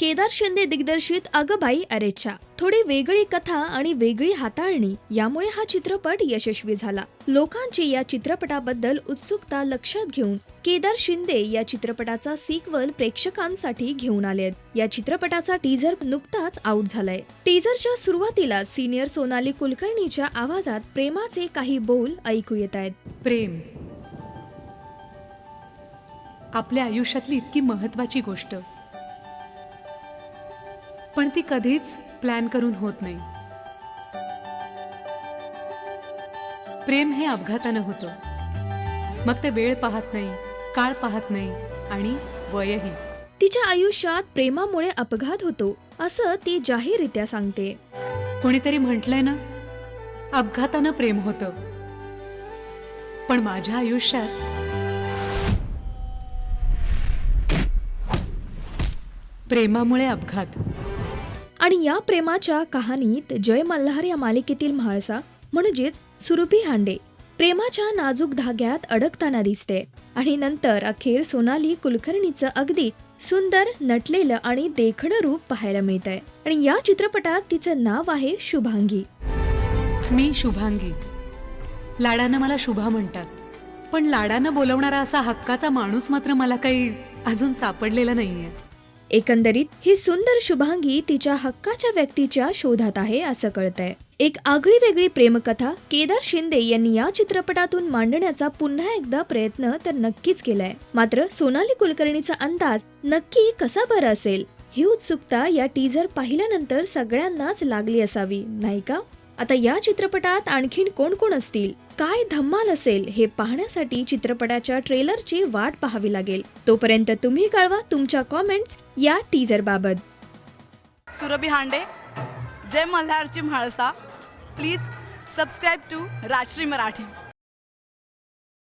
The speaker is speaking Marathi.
केदार शिंदे दिग्दर्शित अगबाई अरेच्चा, थोडी वेगळी कथा आणि वेगळी हाताळणी यामुळे हा चित्रपट यशस्वी झाला. लोकांची या चित्रपटाबद्दल उत्सुकता लक्षात घेऊन केदार शिंदे या चित्रपटाचा सिक्वल प्रेक्षकांसाठी घेऊन आलेत. या चित्रपटाचा टीझर नुकताच आउट झालाय. टीझरच्या सुरुवातीला सिनियर सोनाली कुलकर्णीच्या आवाजात प्रेमाचे काही बोल ऐकू येत आहेत. प्रेम आपल्या आयुष्यातली इतकी महत्वाची गोष्ट, पण ती कधीच प्लॅन करून होत नाही. प्रेम हे अपघातानं होतं. मग ते वेळ पाहत नाही, काळ पाहत नाही आणि वयही. तिच्या आयुष्यात प्रेमामुळे अपघात होतो असं ती जाहीररित्या सांगते. कोणीतरी म्हटलंय ना, अपघातानं प्रेम होतं, पण माझ्या आयुष्यात प्रेमामुळे अपघात. आणि या प्रेमाच्या कहाणीत जय मल्हार या मालिकेतील म्हाळसा म्हणजेच सुरभी हांडे प्रेमाच्या नाजूक धाग्यात अडकताना दिसते आणि नंतर अखेर सोनाली कुलकर्णीचं अगदी सुंदर नटलेलं आणि देखणं रूप पाहायला मिळतंय. आणि या चित्रपटात तिचं नाव आहे शुभांगी. मी शुभांगी. लाडानं मला शुभा म्हणतात, पण लाडानं बोलवणारा असा हक्काचा माणूस मात्र मला काही अजून सापडलेला नाहीये. एकंदरीत ही सुंदर शुभांगी तिच्या हक्काच्या व्यक्तीच्या शोधात आहे असं कळतंय. एक आगळी वेगळी प्रेमकथा केदार शिंदे यांनी या चित्रपटातून मांडण्याचा पुन्हा एकदा प्रयत्न तर नक्कीच केलाय. मात्र सोनाली कुलकर्णीचा अंदाज नक्की कसा बरं असेल ही उत्सुकता या टीझर पाहिल्यानंतर सगळ्यांनाच लागली असावी, नाही का? आता या चित्रपटात आणखीन कोण कोण असतील, काय धम्माल असेल हे पाहण्यासाठी चित्रपटाच्या ट्रेलरची वाट पाहावी लागेल. तोपर्यंत तुम्ही कळवा तुमच्या कॉमेंट्स या टीझर बाबत. सुरभी हांडे, जय मल्हारची Mhalsa. Please subscribe to Rajshri Marathi.